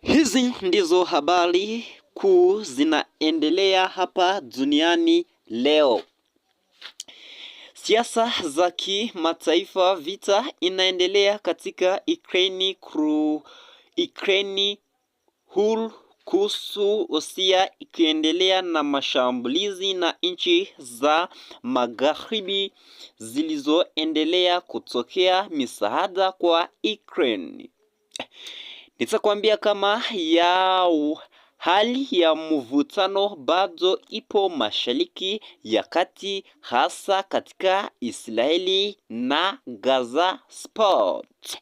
Hizi ndizo habari kuu zinaendelea hapa duniani leo. Siasa za kimataifa, vita inaendelea katika Ukraine kuhusu Rusia ikiendelea na mashambulizi na nchi za magharibi zilizoendelea kutokea misaada kwa Ukraine. Nitakwambia kama hali ya mvutano bado ipo Mashariki ya Kati, hasa katika Israeli na Gaza Sport.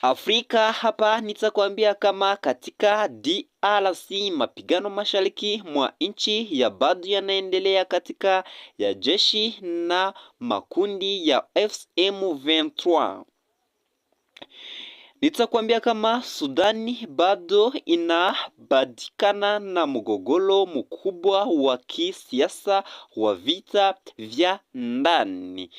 Afrika hapa nitakwambia kama katika DRC mapigano mashariki mwa nchi ya bado yanaendelea katika ya jeshi na makundi ya FCM23. Nitakwambia kama Sudani bado inabadikana na mgogoro mkubwa wa kisiasa wa vita vya ndani.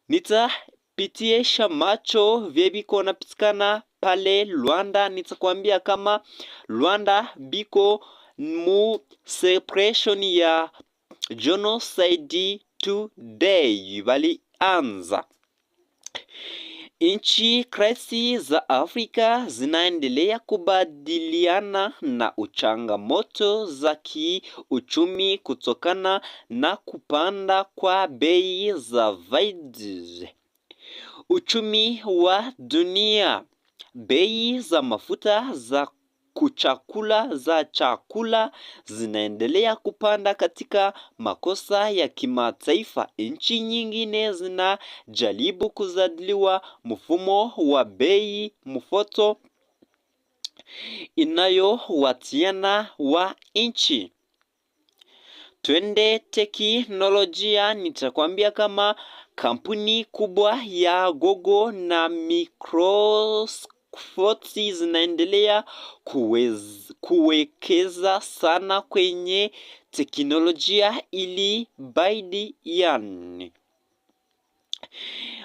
Nitapitisha macho vyebiko napitikana pale Rwanda. Nitakwambia kama Rwanda biko mu celebration ya genocide today walianza. Nchi kresi za Afrika zinaendelea kubadiliana na changamoto za kiuchumi kutokana na kupanda kwa bei za vitu. Uchumi wa dunia, bei za mafuta za chakula zinaendelea kupanda katika makosa ya kimataifa. Nchi nyingine zinajaribu kuzadiliwa mfumo wa bei mfoto inayowatiana wa nchi. Twende teknolojia, nitakwambia kama kampuni kubwa ya Google na Microsoft zinaendelea kuwekeza sana kwenye teknolojia ili baidiani.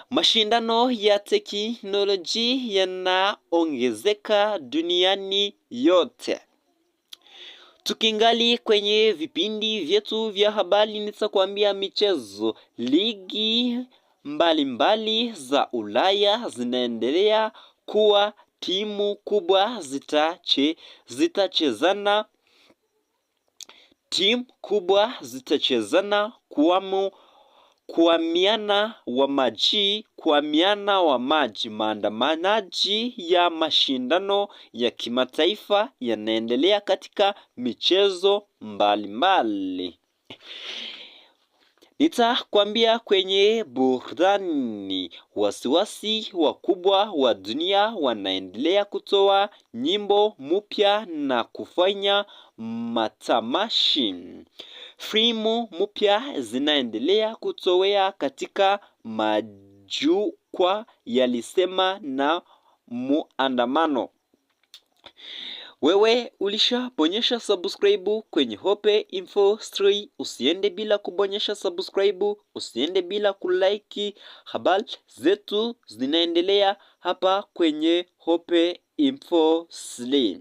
Mashindano ya teknolojia yanaongezeka duniani yote. Tukingali kwenye vipindi vyetu vya habari, nitakwambia michezo. Ligi mbalimbali za Ulaya zinaendelea kuwa timu kubwa zitachezana. Timu kubwa zitachezana kuamiana wa maji. Maandamanaji ya mashindano ya kimataifa yanaendelea katika michezo mbalimbali. Nitakwambia kwenye burudani, wasiwasi wakubwa wa dunia wanaendelea kutoa nyimbo mpya na kufanya matamashi. Filamu mpya zinaendelea kutowea katika majukwaa yalisema na muandamano. Wewe ulishabonyesha subscribe kwenye Hope Info 3, usiende bila kubonyesha subscribe, usiende bila kulike. Habari zetu zinaendelea hapa kwenye Hope Info 3.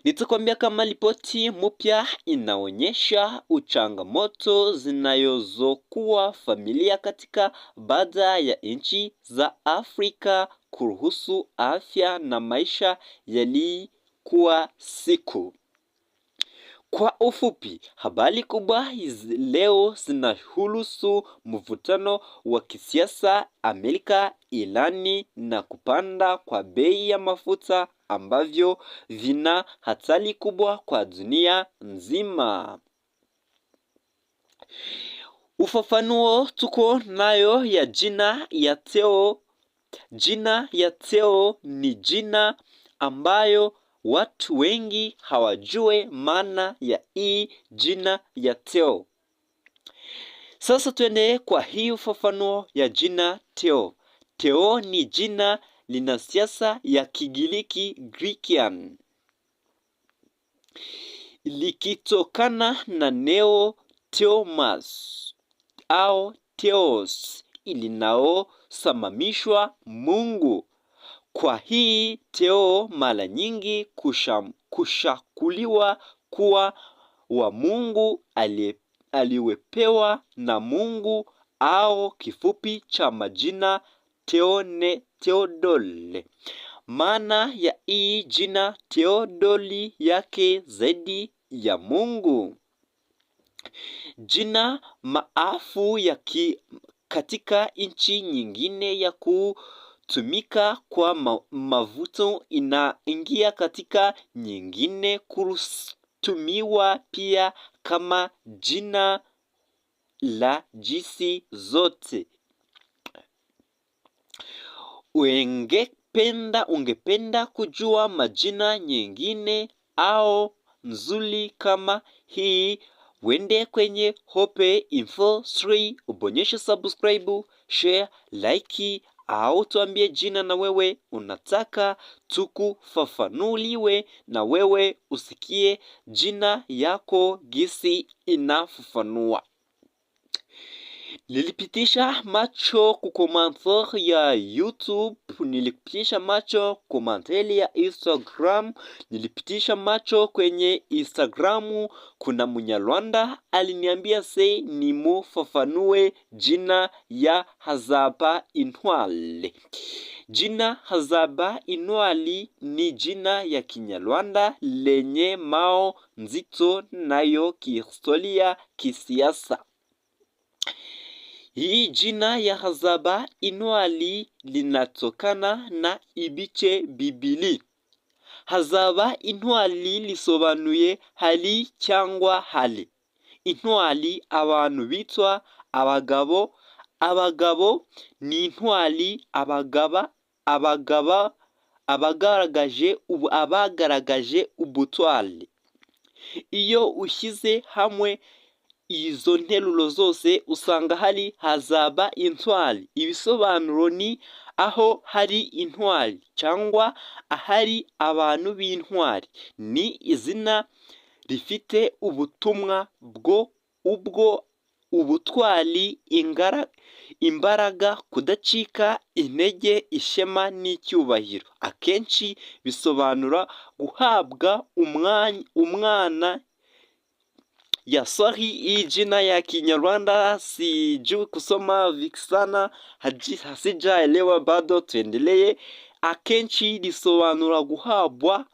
Nitakwambia kama ripoti mpya inaonyesha changamoto zinazokuwa familia katika baada ya nchi za Afrika kuruhusu afya na maisha yalikuwa siku. Kwa ufupi, habari kubwa leo zinahusu mvutano wa kisiasa Amerika, Irani na kupanda kwa bei ya mafuta ambavyo vina hatari kubwa kwa dunia nzima. Ufafanuo tuko nayo ya jina ya Theo. Jina ya Theo ni jina ambayo watu wengi hawajue maana ya hii jina ya Theo. Sasa tuende kwa hii ufafanuo ya jina Theo. Theo ni jina lina siasa ya Kigiriki Greekian, likitokana na neo Theomas au Theos ilinaosamamishwa Mungu. Kwa hii Teo mara nyingi kushakuliwa kuwa wa Mungu aliwepewa na Mungu, au kifupi cha majina Theodore. Maana ya hii jina Theodore yake zaidi ya Mungu. Jina maafu ya katika nchi nyingine ya kutumika kwa mavuto inaingia katika nyingine kutumiwa pia kama jina la jinsi zote. Ungependa kujua majina nyingine au nzuri kama hii, wende kwenye Hope Info 3, ubonyeshe subscribe, share, like, au tuambie jina na wewe unataka tukufafanuliwe, na wewe usikie jina yako gisi inafafanua. Nilipitisha macho kukomantere ya YouTube, nilipitisha macho komanteli ya Instagram, nilipitisha macho kwenye Instagramu. Kuna Munyarwanda aliniambia ni mufafanue jina ya Hazaba Intwali. Jina Hazaba Intwali ni jina ya Kinyarwanda lenye mao nzito nayo kihistoria, kisiasa. Hii jina ya Hazaba Intwali linatokana na ibice bibili. Hazaba Intwali lisobanuye hali cyangwa hali. Intwali abantu bitwa abagabo. Abagabo ni intwali, abagaragaje ubutwali. Iyo ushyize hamwe izo nteruro zose usanga hari Hazaba Intwali. Ibisobanuro ni aho hari intwali cyangwa ahari abantu b'intwari. Ni izina rifite ubutumwa ubwo ubutwali, imbaraga, kudacika intege, ishema n'icyubahiro. Akenshi bisobanura guhabwa umwana. Hii jina ya Kinyarwanda sijui kusoma vikisana, hasijaelewa bado, tuendelee. Akenshi risobanura guhabwa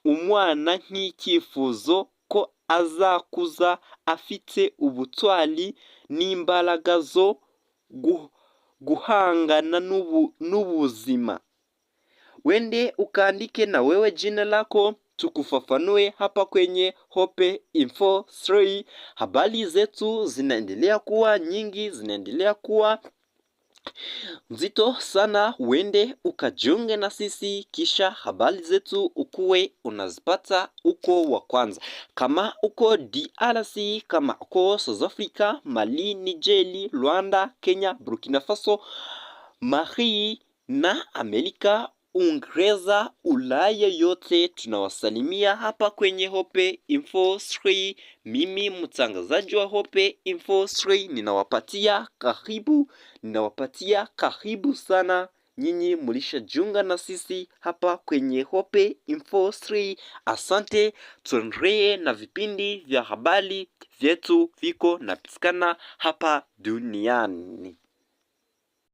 umwana nk'icyifuzo ko azakuza afite ubutwali n'imbaraga zo guhangana n'ubuzima. Wende ukaandike na wewe jina lako, tukufafanue hapa kwenye Hope Info 3. Habari zetu zinaendelea kuwa nyingi, zinaendelea kuwa nzito sana. Wende ukajiunge na sisi, kisha habari zetu ukuwe unazipata uko wa kwanza. Kama uko DRC, kama uko South Africa, Mali, Nigeria, Rwanda, Kenya, Burkina Faso, Mali na Amerika, Uingereza, Ulaya yote tunawasalimia hapa kwenye Hope Info 3. Mimi mtangazaji wa Hope Info 3 ninawapatia karibu sana. Nyinyi mlishajiunga na sisi hapa kwenye Hope Info 3. Asante, tuendelee na vipindi vya habari vyetu viko napatikana hapa duniani.